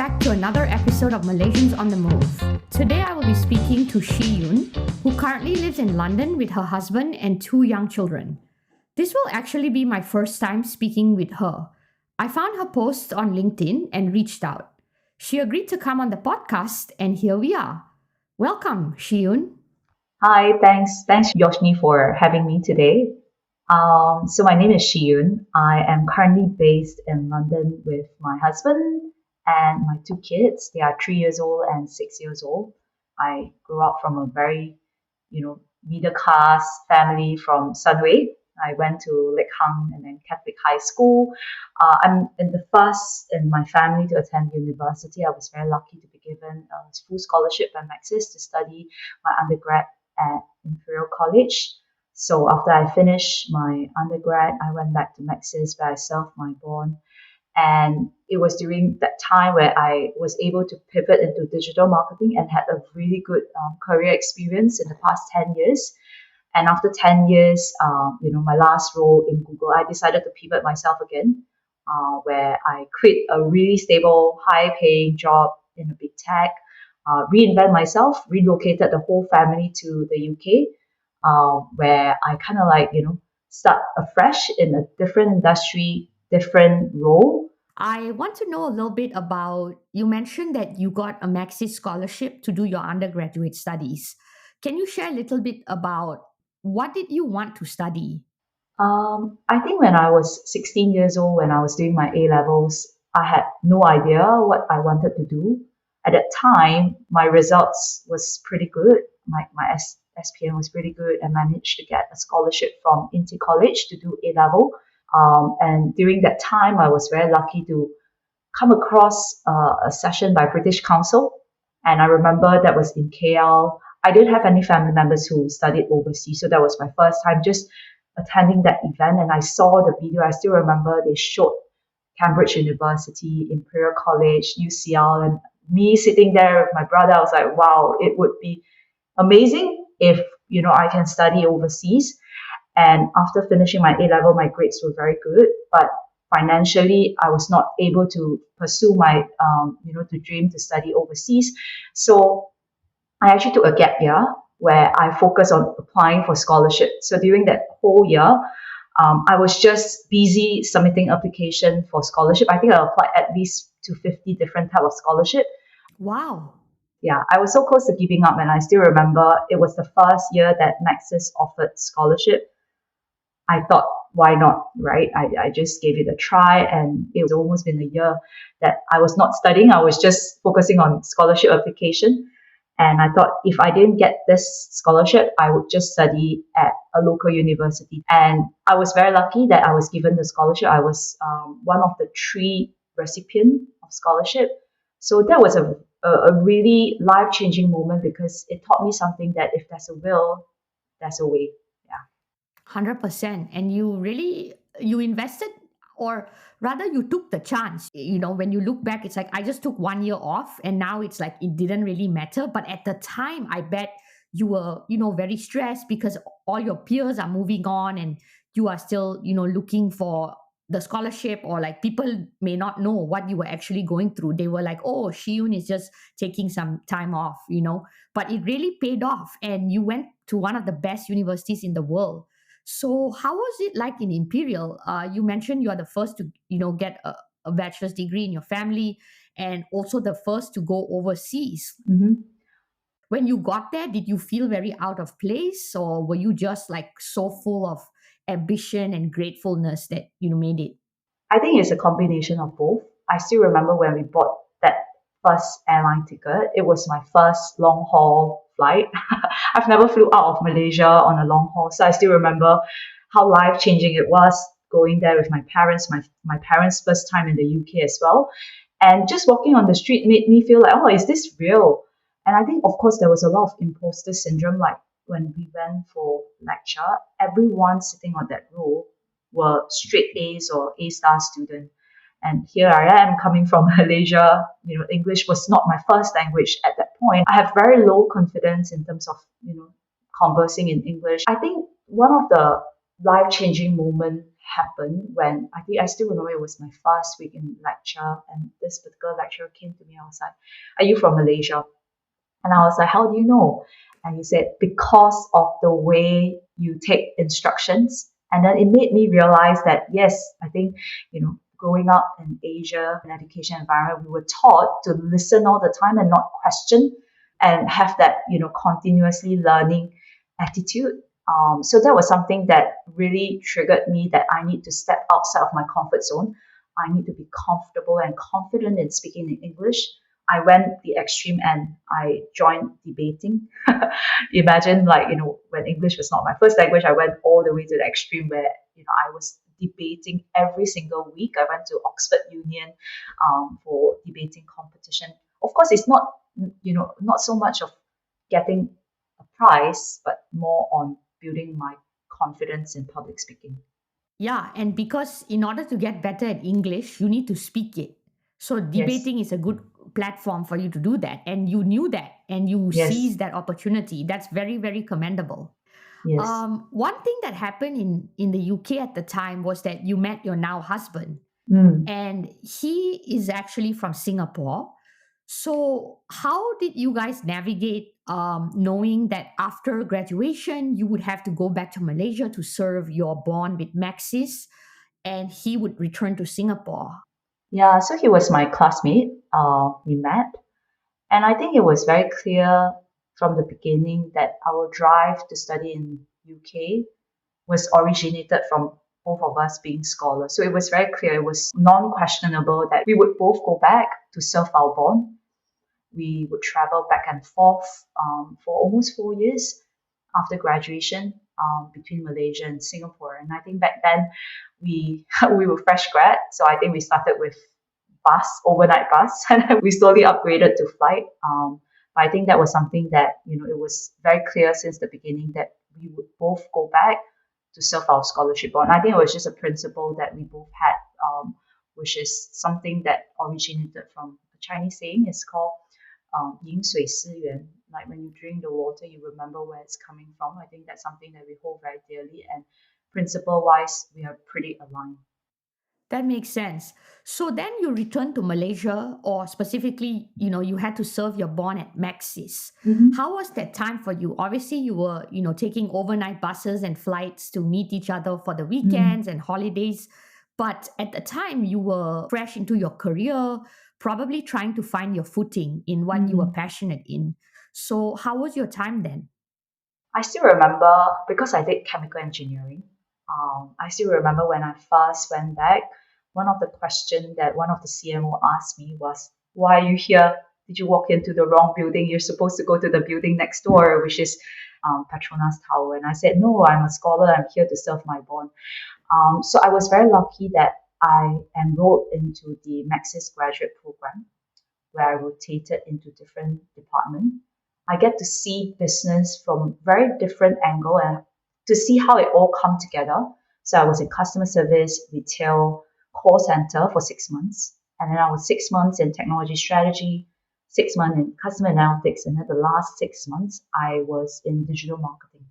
back to another episode of Malaysians on the Move. Today I will be speaking to Shi Yunn, who currently lives in London with her husband and two young children. This will actually be my first time speaking with her. I found her posts on LinkedIn and reached out. She agreed to come on the podcast, and here we are. Welcome, Shi Yunn. Hi, thanks Yoshnee for having me today. So my name is Shi Yunn. I am currently based in London with my husband and my two kids. They are 3 years old and 6 years old. I grew up from a very, middle class family from Sunway. I went to Lake Hang and then Catholic High School. I'm in the first in my family to attend university. I was very lucky to be given a full scholarship by Maxis to study my undergrad at Imperial College. So after I finished my undergrad, I went back to Maxis where I served my bond. And it was during that time where I was able to pivot into digital marketing and had a really good career experience in the past 10 years. And after 10 years, my last role in Google, I decided to pivot myself again, where I quit a really stable, high-paying job in a big tech, reinvent myself, relocated the whole family to the UK, where I kind of start afresh in a different industry, different role. I want to know a little bit about, you mentioned that you got a Maxis scholarship to do your undergraduate studies. Can you share a little bit about what did you want to study? I think when I was 16 years old, when I was doing my A-levels, I had no idea what I wanted to do. At that time, my results was pretty good. My SPM was pretty good. I managed to get a scholarship from Inti College to do A-level. And during that time, I was very lucky to come across a session by British Council. And I remember that was in KL. I didn't have any family members who studied overseas, so that was my first time just attending that event. And I saw the video. I still remember they showed Cambridge University, Imperial College, UCL, and me sitting there with my brother. I was like, wow, it would be amazing if I can study overseas. And after finishing my A-level, my grades were very good, but financially, I was not able to pursue my to dream to study overseas. So I actually took a gap year where I focused on applying for scholarship. So during that whole year, I was just busy submitting application for scholarship. I think I applied at least to 50 different type of scholarship. Wow. Yeah, I was so close to giving up, and I still remember it was the first year that Maxis offered scholarship. I thought, why not, right? I just gave it a try, and it was almost been a year that I was not studying. I was just focusing on scholarship application. And I thought if I didn't get this scholarship, I would just study at a local university. And I was very lucky that I was given the scholarship. I was one of the 3 recipients of scholarship. So that was a really life-changing moment because it taught me something that if there's a will, there's a way. Yeah. 100%. And you invested, or rather you took the chance. When you look back, it's like I just took 1 year off, and now it's like it didn't really matter. But at the time, I bet you were, very stressed because all your peers are moving on and you are still, looking for the scholarship, or like people may not know what you were actually going through. They were like, oh, Shi Yunn is just taking some time off, but it really paid off, and you went to one of the best universities in the world. So how was it like in Imperial? You mentioned you are the first to, get a bachelor's degree in your family, and also the first to go overseas. Mm-hmm. When you got there, did you feel very out of place, or were you just like so full of ambition and gratefulness that you made it? I think it's a combination of both. I still remember when we bought that first airline ticket. It was my first long haul flight. I've never flew out of Malaysia on a long haul, so I still remember how life-changing it was going there with my parents, my parents' first time in the UK as well. And just walking on the street made me feel like, oh, is this real? And I think, of course, there was a lot of imposter syndrome. Like when we went for lecture, everyone sitting on that row were straight A's or A-star student. And here I am coming from Malaysia. English was not my first language at that point. I have very low confidence in terms of, conversing in English. I think one of the life-changing moments happened when I think I still remember it was my first week in lecture, and this particular lecturer came to me. I was like, "Are you from Malaysia?" And I was like, "How do you know?" And he said, "Because of the way you take instructions." And then it made me realize that, yes, I think, growing up in Asia, an education environment, we were taught to listen all the time and not question and have that, continuously learning attitude. So that was something that really triggered me that I need to step outside of my comfort zone. I need to be comfortable and confident in speaking in English. I went the extreme end. I joined debating. Imagine, like, when English was not my first language, I went all the way to the extreme where, I was debating every single week. I went to Oxford Union for debating competition. Of course, it's not, not so much of getting a prize, but more on building my confidence in public speaking. Yeah, and because in order to get better at English, you need to speak it. So Yes, debating is a good platform for you to do that. And you knew that and you yes, seized that opportunity. That's very, very commendable. yes. One thing that happened in the UK at the time was that you met your now husband, Mm. and he is actually from Singapore. So, how did you guys navigate knowing that after graduation you would have to go back to Malaysia to serve your bond with Maxis, and he would return to Singapore? Yeah, so he was my classmate. We met. And I think it was very clear from the beginning that our drive to study in UK was originated from both of us being scholars. So it was very clear, it was non-questionable that we would both go back to serve our bond. We would travel back and forth for almost 4 years after graduation between Malaysia and Singapore. And I think back then we we were fresh grad, so I think we started with overnight bus, and then we slowly upgraded to flight. But I think that was something that it was very clear since the beginning that we would both go back to serve our scholarship bond. I think it was just a principle that we both had, which is something that originated from a Chinese saying. It's called 饮水思源. Like when you drink the water, you remember where it's coming from. I think that's something that we hold very dearly, and principle wise, we are pretty aligned. That makes sense. So then you returned to Malaysia, or specifically, you had to serve your bond at Maxis. Mhm. How was that time for you? Obviously, you were, taking overnight buses and flights to meet each other for the Mm. weekends and holidays. But at the time, you were fresh into your career, probably trying to find your footing in what you were Mm. passionate in. So, how was your time then? I still remember because I did chemical engineering. I still remember when I first went back, one of the questions that one of the CMO asked me was, "Why are you here? Did you walk into the wrong building? You're supposed to go to the building next door, which is Petronas Tower." And I said, "No, I'm a scholar. I'm here to serve my bond." So I was very lucky that I enrolled into the Maxis graduate program where I rotated into different departments. I get to see business from very different angle and to see how it all come together. So I was in customer service, retail, call center for 6 months. And then I was 6 months in technology strategy, 6 months in customer analytics, and then the last 6 months I was in digital marketing.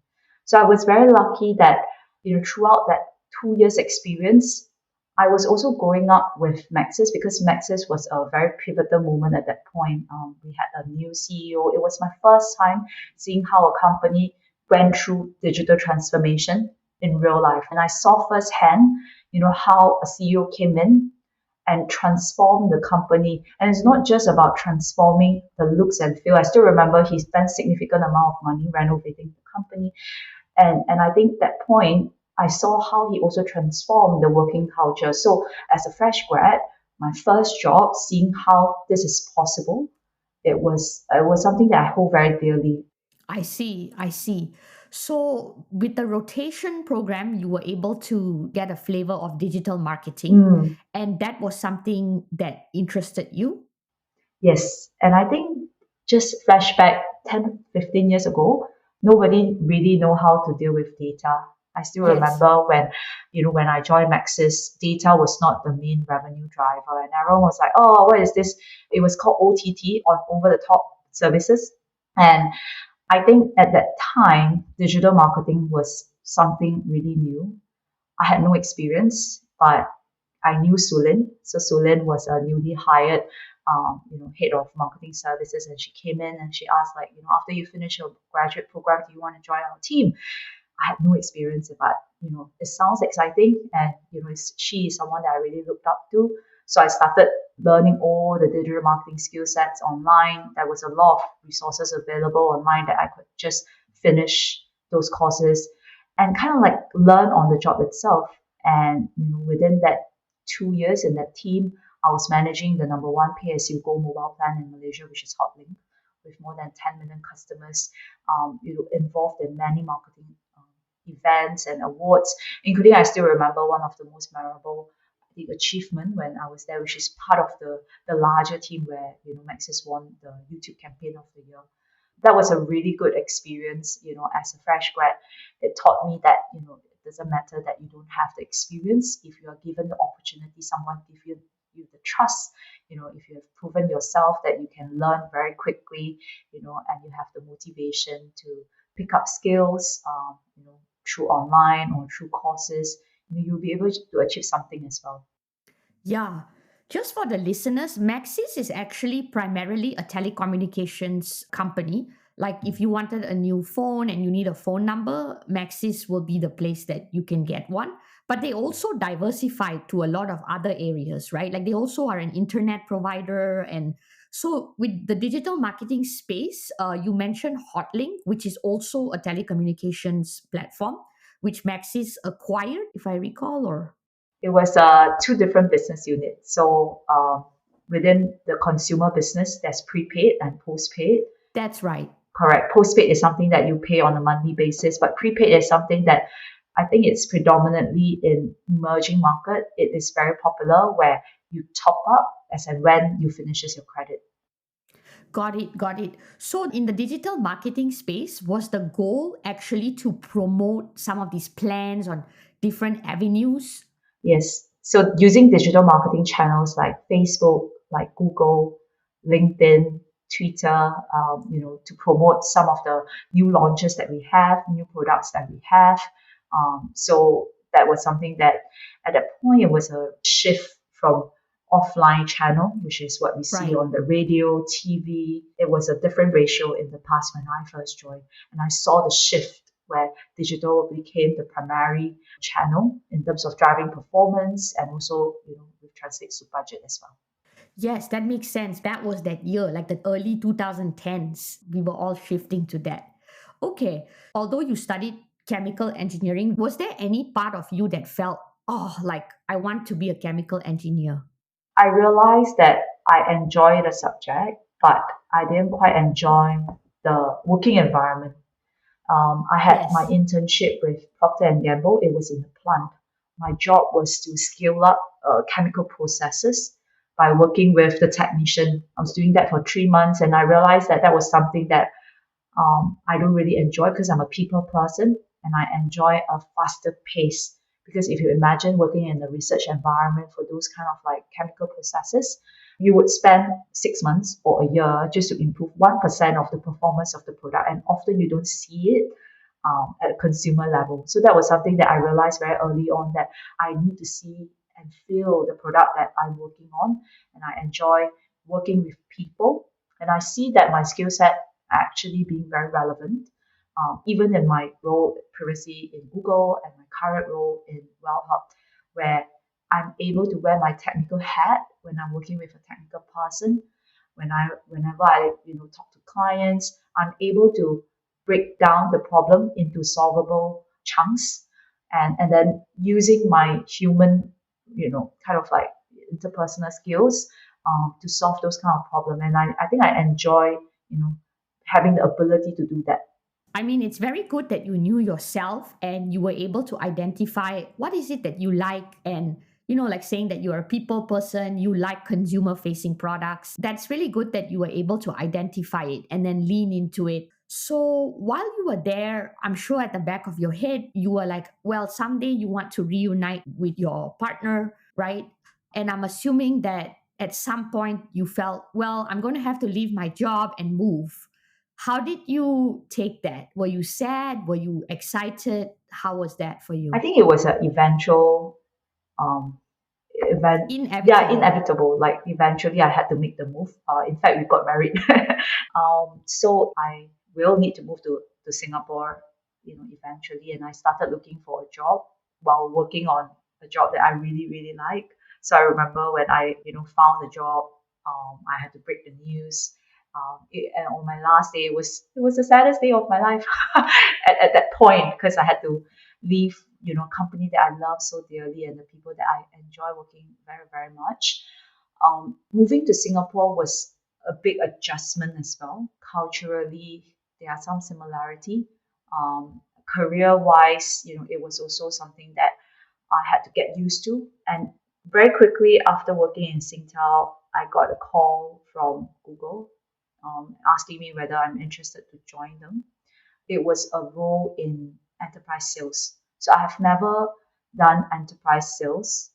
So I was very lucky that, throughout that 2 years experience, I was also growing up with Maxis because Maxis was a very pivotal moment at that point. We had a new CEO. It was my first time seeing how a company went through digital transformation in real life. And I saw firsthand, how a CEO came in and transformed the company. And it's not just about transforming the looks and feel. I still remember he spent significant amount of money renovating the company. And I think that point, I saw how he also transformed the working culture. So as a fresh grad, my first job, seeing how this is possible, it was something that I hold very dearly. I see, I see. So, with the rotation program, you were able to get a flavor of digital marketing, Mm, and that was something that interested you. yes. And I think just flashback 10, 15 years ago, nobody really know how to deal with data. I still Yes. remember when I joined Maxis, data was not the main revenue driver. And everyone was like, "Oh, what is this?" It was called OTT, on over the top services. And I think at that time, digital marketing was something really new. I had no experience, but I knew Sulin. So Sulin was a newly hired, head of marketing services, and she came in and she asked, like, after you finish your graduate program, do you want to join our team? I had no experience, but it sounds exciting, and she is someone that I really looked up to. So I started learning all the digital marketing skill sets online. There was a lot of resources available online that I could just finish those courses and kind of like learn on the job itself. And within that 2 years in that team, I was managing the number one pay-as-you-go mobile plan in Malaysia, which is Hotlink, with more than 10 million customers, involved in many marketing events and awards, including I still remember one of the most memorable achievement when I was there, which is part of the larger team where Maxis won the YouTube campaign of the year. That was a really good experience. As a fresh grad, it taught me that it doesn't matter that you don't have the experience. If you are given the opportunity, someone give you the trust. If you have proven yourself that you can learn very quickly, and you have the motivation to pick up skills, through online or through courses, you'll be able to achieve something as well. Yeah. Just for the listeners, Maxis is actually primarily a telecommunications company. Like if you wanted a new phone and you need a phone number, Maxis will be the place that you can get one. But they also diversify to a lot of other areas, right? Like they also are an internet provider. And so with the digital marketing space, you mentioned Hotlink, which is also a telecommunications platform, which Maxis acquired, if I recall, or It was two different business units. So within the consumer business, there's prepaid and postpaid. that's right. Correct. Postpaid is something that you pay on a monthly basis, but prepaid is something that I think it's predominantly in emerging market. It is very popular where you top up as and when you finishes your credit. Got it, got it. So, in the digital marketing space, was the goal actually to promote some of these plans on different avenues? Yes. So using digital marketing channels like Facebook, like Google, LinkedIn, Twitter, to promote some of the new launches that we have, new products that we have. So that was something that at that point it was a shift from offline channel, which is what we see Right. on the radio, TV. It was a different ratio in the past when I first joined, and I saw the shift where digital became the primary channel in terms of driving performance and also, it translates to budget as well. Yes, that makes sense. That was that year, like the early 2010s. We were all shifting to that. Okay. Although you studied chemical engineering, was there any part of you that felt, oh, like I want to be a chemical engineer? I realized that I enjoy the subject, but I didn't quite enjoy the working environment. I had my Yes. internship with Procter and Gamble. It was in the plant. My job was to scale up chemical processes by working with the technician. I was doing that for 3 months, and I realized that that was something that I don't really enjoy because I'm a people person and I enjoy a faster pace. Because if you imagine working in the research environment for those kind of like chemical processes, you would spend 6 months or a year just to improve 1% of the performance of the product. And often you don't see it at a consumer level. So that was something that I realized very early on that I need to see and feel the product that I'm working on. And I enjoy working with people. And I see that my skill set actually being very relevant, even in my role previously in Google and my current role in WellHub, where I'm able to wear my technical hat when I'm working with a technical person. Whenever I talk to clients, I'm able to break down the problem into solvable chunks, and then using my human, kind of like interpersonal skills to solve those kind of problem. And I think I enjoy, having the ability to do that. I mean, it's very good that you knew yourself and you were able to identify what is it that you like and like saying that you're a people person, you like consumer facing products. That's really good that you were able to identify it and then lean into it. So while you were there, I'm sure at the back of your head, you were like, well, someday you want to reunite with your partner, right? And I'm assuming that at some point you felt, well, I'm going to have to leave my job and move. How did you take that? Were you sad? Were you excited? How was that for I you? think it was an eventual um, event. Yeah, Inevitable. inevitable. Like eventually, I had to make the move. In fact, we got married. So I will need to move to Singapore, eventually. And I started looking for a job while working on a job that I really, really like. So I remember when I, found a job, I had to break the news. And on my last day, it was the saddest day of my life at that point because I had to leave, company that I love so dearly and the people that I enjoy working very, very much. Moving to Singapore was a big adjustment as well. Culturally, there are some similarity. Career wise, it was also something that I had to get used to. And very quickly after working in Singtel, I got a call from Google asking me whether I'm interested to join them. It was a role in enterprise sales. So I have never done enterprise sales,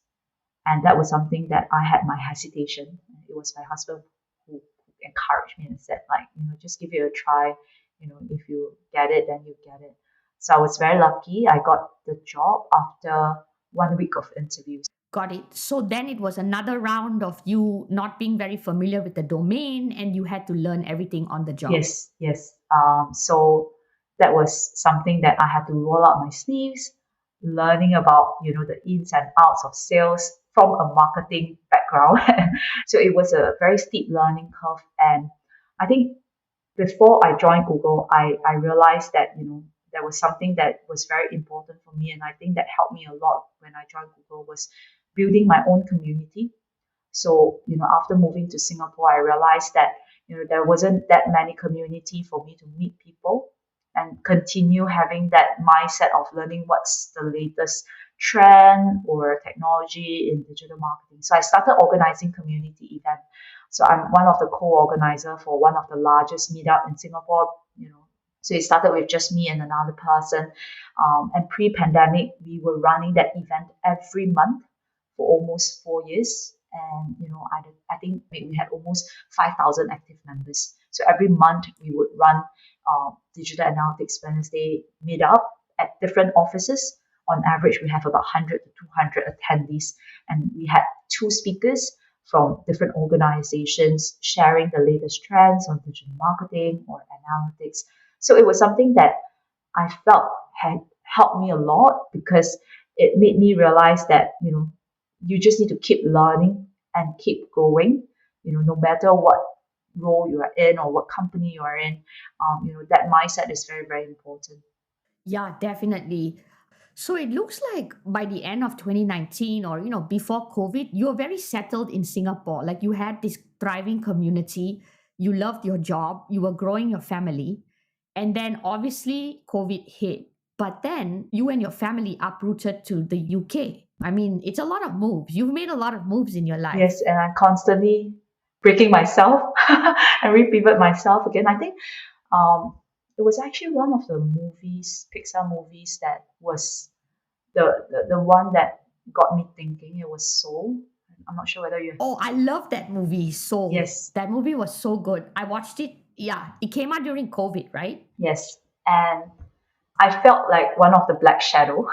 and that was something that I had my hesitation. It was my husband who encouraged me and said, like, just give it a try. If you get it, then you get it. So I was very lucky. I got the job after 1 week of interviews. Got it. So then it was another round of you not being very familiar with the domain and you had to learn everything on the job. Yes, yes. So that was something that I had to roll up my sleeves, learning about the ins and outs of sales from a marketing background. So it was a very steep learning curve, and I think before I joined Google, I realized that there was something that was very important for me, and I think that helped me a lot when I joined Google was building my own community. So, after moving to Singapore, I realized that, there wasn't that many community for me to meet people and continue having that mindset of learning what's the latest trend or technology in digital marketing. So I started organizing community event. So I'm one of the co-organizer for one of the largest meetup in Singapore. So it started with just me and another person. And pre-pandemic, we were running that event every month for almost 4 years. And I think we had almost 5,000 active members. So every month we would run Digital Analytics Wednesday meetup at different offices. On average, we have about 100 to 200 attendees, and we had two speakers from different organizations sharing the latest trends on digital marketing or analytics. So it was something that I felt had helped me a lot because it made me realize that you just need to keep learning and keep growing. No matter what role you are in or what company you are in, that mindset is very, very important. Yeah, definitely. So it looks like by the end of 2019 or before COVID, you were very settled in Singapore. Like you had this thriving community, you loved your job, you were growing your family, and then obviously COVID hit. But then you and your family uprooted to the UK. I mean, it's a lot of moves. You've made a lot of moves in your Yes, life. and I'm constantly breaking myself and repivot myself again. I think um, it was actually one of the movies, Pixar movies, that was the one that got me thinking. It was Soul. I'm not sure whether you. Oh, I love that movie, Soul. Yes, That movie was so good. I watched it. Yeah, it came out during COVID, right? yes, and I felt like one of the black shadow.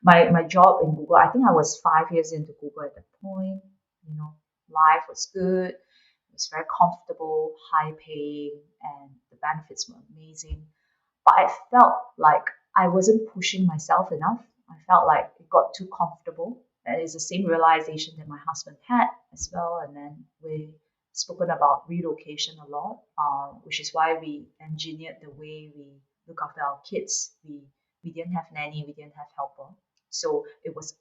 My job in Google, I think I was 5 years into Google at that point. You know, life was good. It was very comfortable, high paying, and the benefits were amazing. But I felt like I wasn't pushing myself enough. I felt like it got too comfortable. And it's the same realization that my husband had as well. And then we spoken about relocation a lot, which is why we engineered the way we look after our kids. We didn't have nanny, we didn't have helper, so it was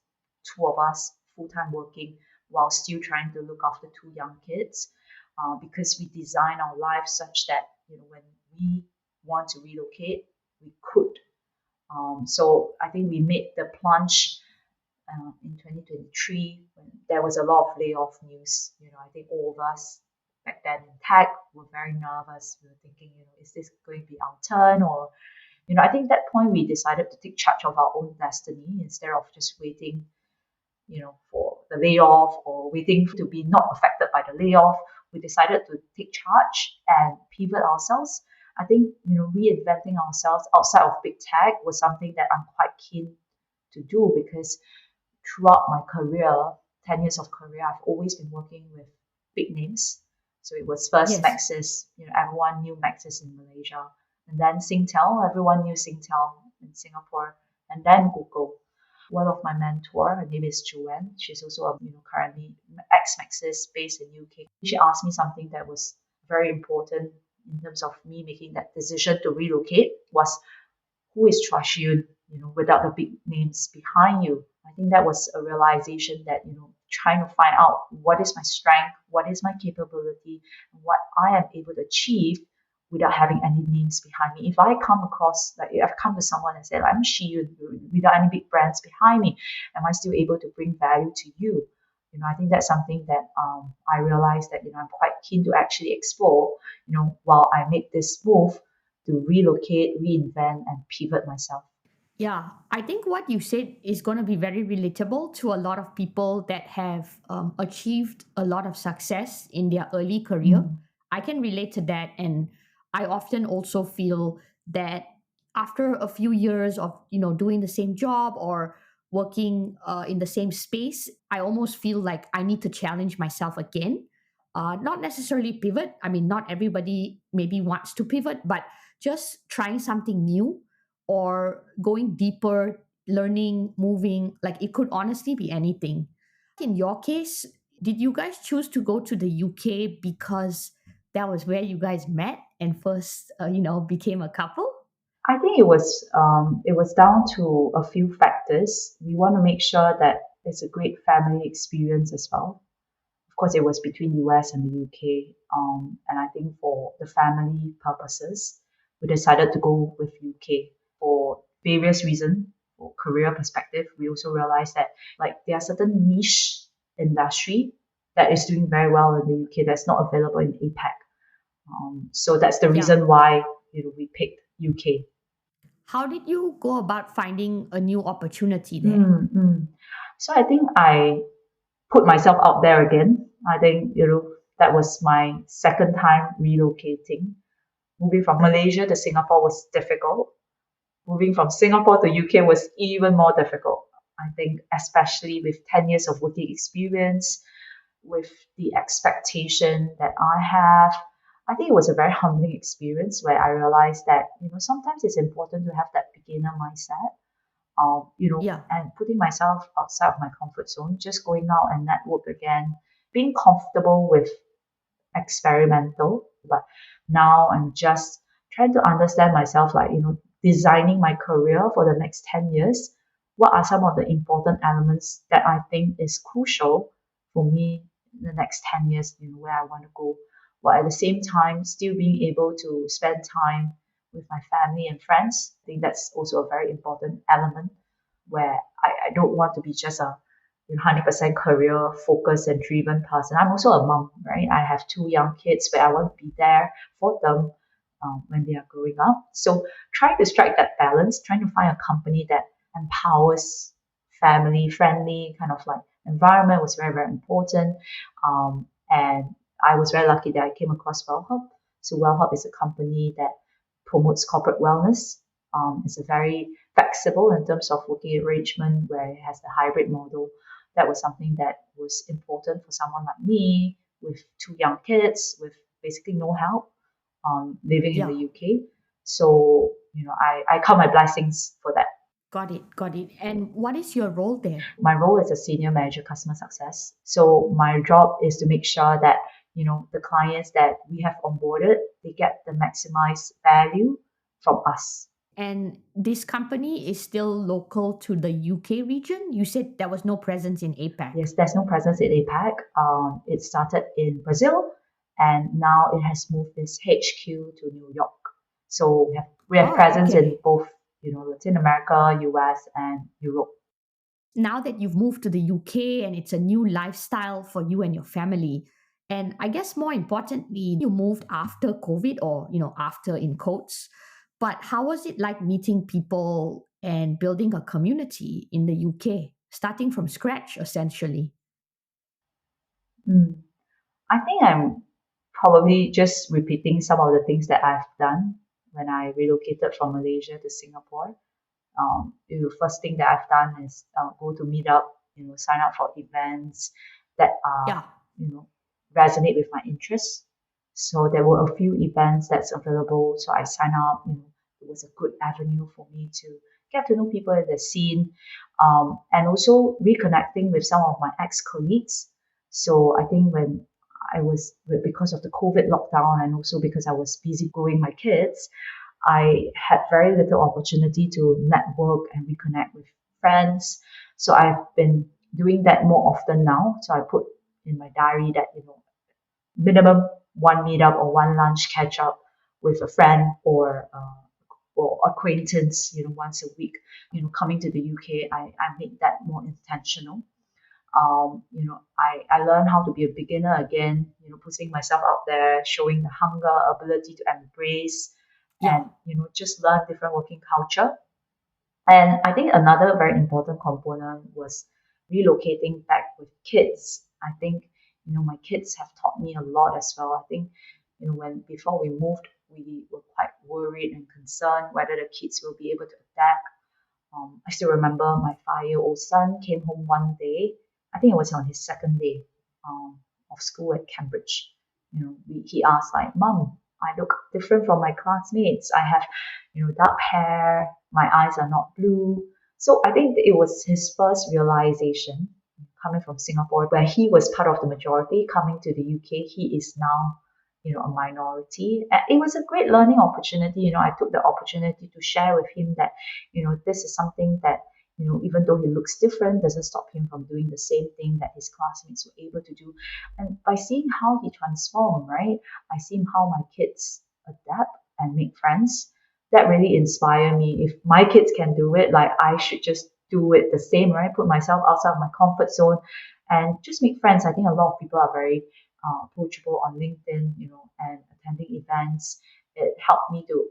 two of us full time working while still trying to look after two young kids. Because we design our lives such that when we want to relocate, we could. So I think we made the plunge in 2023 when there was a lot of layoff news. I think all of us back then in tech were very nervous. We were thinking, is this going to be our turn? Or, I think at that point we decided to take charge of our own destiny instead of just waiting, for the layoff or waiting to be not affected by the layoff. we decided to take charge and pivot ourselves. I think, reinventing ourselves outside of big tech was something that I'm quite keen to do because throughout my career, 10 years of career, I've always been working with big names. So it was first Yes. Maxis, everyone knew Maxis in Malaysia. And then Singtel, everyone knew Singtel in Singapore. And then Google. One of my mentor, her name is Joanne. She's also currently ex-Maxis based in UK. She asked me something that was very important in terms of me making that decision to relocate was who is Shi Yunn, without the big names behind you. I think that was a realization that, trying to find out what is my strength, what is my capability, and what I am able to achieve without having any names behind me. If I come across, like if I've come to someone and said, I'm Shi Yunn, without any big brands behind me, am I still able to bring value to you? I think that's something that I realized that, I'm quite keen to actually explore, while I make this move to relocate, reinvent, and pivot myself. Yeah, I think what you said is going to be very relatable to a lot of people that have achieved a lot of success in their early career. Mm. I can relate to that. And I often also feel that after a few years of, doing the same job or working in the same space, I almost feel like I need to challenge myself again. Not necessarily pivot. I mean, not everybody maybe wants to pivot, but just trying something new or going deeper, learning, moving, like it could honestly be anything. In your case, did you guys choose to go to the UK because that was where you guys met and first, became a couple? I think it was down to a few factors. We want to make sure that it's a great family experience as well. Of course, it was between US and the UK, and I think for the family purposes, we decided to go with UK for various reasons. For career perspective, we also realized that like there are certain niche industry that is doing very well in the UK that's not available in APAC. So that's the Yeah. reason why we picked UK. How did you go about finding a new opportunity there? Mm. So I think I put myself out there again. I think that was my second time relocating. Moving from Malaysia to Singapore was difficult. Moving from Singapore to UK was even more difficult. I think especially with 10 years of working experience, with the expectation that I have. I think it was a very humbling experience where I realized that, sometimes it's important to have that beginner mindset, Yeah. and putting myself outside of my comfort zone, just going out and network again, being comfortable with experimental. But now I'm just trying to understand myself, like, designing my career for the next 10 years. What are some of the important elements that I think is crucial for me in the next 10 years, where I want to go, while at the same time still being able to spend time with my family and friends. I think that's also a very important element where I don't want to be just a 100% career focused and driven person. I'm also a mom, right? I have two young kids where I want to be there for them when they are growing up. So trying to strike that balance, trying to find a company that empowers family friendly kind of like environment was very, very important. And I was very lucky that I came across WellHub. So WellHub is a company that promotes corporate wellness. It's a very flexible in terms of working arrangement where it has the hybrid model. That was something that was important for someone like me with two young kids with basically no help, living in the Yeah. UK. So, I count my blessings for that. Got it. Got it. And what is your role there? My role is a senior manager customer success. So my job is to make sure that, the clients that we have onboarded, they get the maximized value from us. And this company is still local to the UK region? You said there was no presence in APAC. Yes, there's no presence in APAC. It started in Brazil and now it has moved its HQ to New York. So we have Oh, presence in okay. both, Latin America, US, and Europe. Now that you've moved to the UK and it's a new lifestyle for you and your family, and I guess more importantly, you moved after COVID or, after in quotes, but how was it like meeting people and building a community in the UK, starting from scratch essentially? Mm. I think I'm probably just repeating some of the things that I've done when I relocated from Malaysia to Singapore. The first thing that I've done is go to meetup, sign up for events that are, Yeah. you know, resonate with my interests. So there were a few events that's available. So I signed up. It was a good avenue for me to get to know people in the scene, and also reconnecting with some of my ex-colleagues. So I think when I was because of the COVID lockdown and also because I was busy growing my kids, I had very little opportunity to network and reconnect with friends. So I've been doing that more often now. So I put in my diary that, minimum one meetup or one lunch catch up with a friend or acquaintance, once a week. Coming to the UK, I made that more intentional. I learned how to be a beginner again, putting myself out there, showing the hunger, ability to embrace Yeah. and, just learn different working culture. And I think another very important component was relocating back with kids. I think, my kids have taught me a lot as well. I think, when before we moved, we were quite worried and concerned whether the kids will be able to adapt. I still remember my 5-year-old son came home one day. I think it was on his second day of school at Cambridge. He asked like, "Mom, I look different from my classmates. I have, dark hair. My eyes are not blue." So I think it was his first realization coming from Singapore, where he was part of the majority. Coming to the UK, he is now, a minority. And it was a great learning opportunity. I took the opportunity to share with him that, this is something that, even though he looks different, doesn't stop him from doing the same thing that his classmates were able to do. And by seeing how he transformed, right, I seen how my kids adapt and make friends. That really inspired me. If my kids can do it, like I should just do it the same, right? Put myself outside of my comfort zone and just make friends. I think a lot of people are very approachable on LinkedIn, and attending events. It helped me to,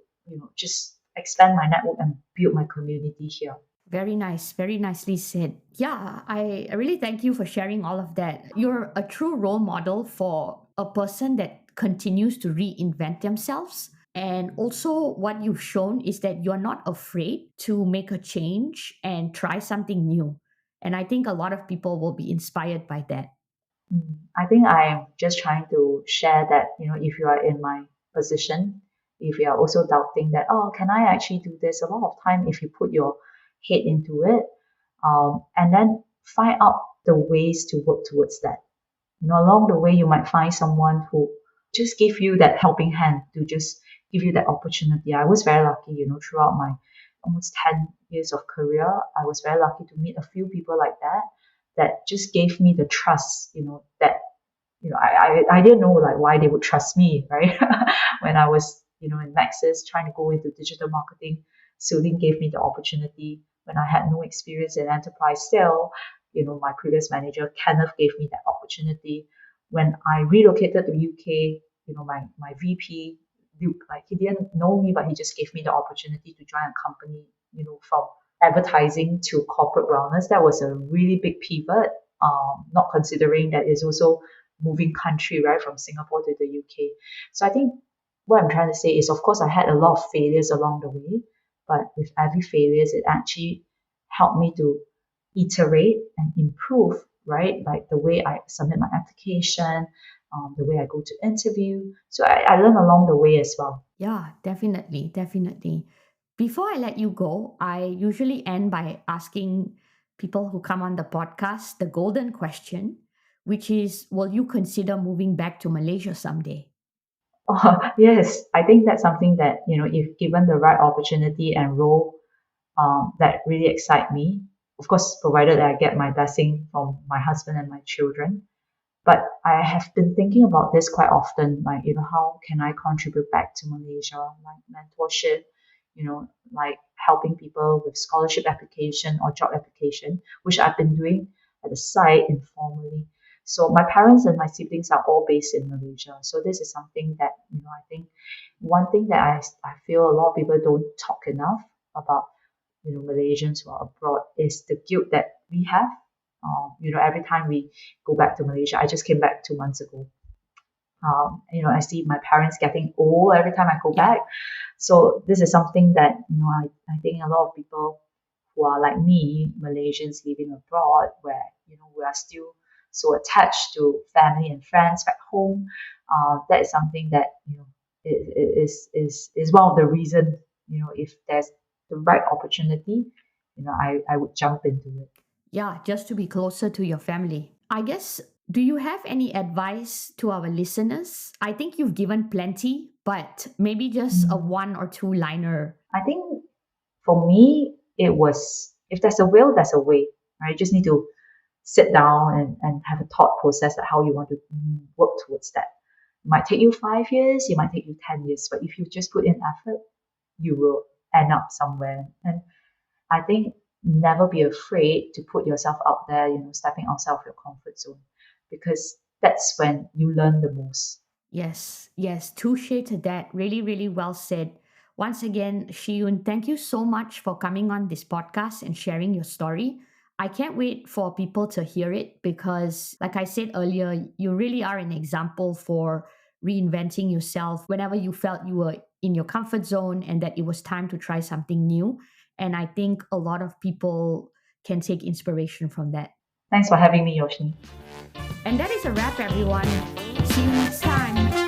just expand my network and build my community here. Very nice. Very nicely said. Yeah, I really thank you for sharing all of that. You're a true role model for a person that continues to reinvent themselves. And also, what you've shown is that you're not afraid to make a change and try something new. And I think a lot of people will be inspired by that. I think I'm just trying to share that, if you are in my position, if you are also doubting that, oh, can I actually do this? A lot of time, if you put your head into it, and then find out the ways to work towards that. Along the way, you might find someone who just give you that helping hand to just give you that opportunity. I was very lucky, throughout my almost 10 years of career, I was very lucky to meet a few people like that, that just gave me the trust, that, I didn't know like why they would trust me, right? When I was, in Maxis trying to go into digital marketing, Sulin gave me the opportunity when I had no experience in enterprise sale. My previous manager, Kenneth, gave me that opportunity. When I relocated to UK, my VP, Luke, like he didn't know me, but he just gave me the opportunity to join a company, from advertising to corporate wellness. That was a really big pivot, not considering that it's also moving country, right, from Singapore to the UK. So I think what I'm trying to say is, of course, I had a lot of failures along the way, but with every failures, it actually helped me to iterate and improve, right? Like the way I submit my application, the way I go to interview. So I learn along the way as well. Yeah, definitely. Definitely. Before I let you go, I usually end by asking people who come on the podcast the golden question, which is, will you consider moving back to Malaysia someday? Oh, yes, I think that's something that, if given the right opportunity and role, that really excite me. Of course, provided that I get my blessing from my husband and my children. But I have been thinking about this quite often, like, how can I contribute back to Malaysia, like mentorship, like helping people with scholarship application or job application, which I've been doing at the site informally. So my parents and my siblings are all based in Malaysia. So this is something that, I think one thing that I feel a lot of people don't talk enough about, Malaysians who are abroad is the guilt that we have. Every time we go back to Malaysia, I just came back 2 months ago. I see my parents getting old every time I go Yeah. back. So this is something that I think a lot of people who are like me, Malaysians living abroad, where we are still so attached to family and friends back home. That is something that is one of the reasons. If there's the right opportunity, I would jump into it. Yeah, just to be closer to your family. I guess, do you have any advice to our listeners? I think you've given plenty, but maybe just a Mm. one or two liner. I think for me, it was if there's a will, there's a way. Right? You just need to sit down and have a thought process of how you want to work towards that. It might take you 5 years, it might take you 10 years, but if you just put in effort, you will end up somewhere. And I think never be afraid to put yourself out there, stepping outside of your comfort zone, because that's when you learn the most. Yes, yes, touche to that. Really, really well said. Once again, Shi Yun, thank you so much for coming on this podcast and sharing your story. I can't wait for people to hear it because, like I said earlier, you really are an example for reinventing yourself whenever you felt you were in your comfort zone and that it was time to try something new. And I think a lot of people can take inspiration from that. Thanks for having me, Yoshni. And that is a wrap, everyone. See you next time.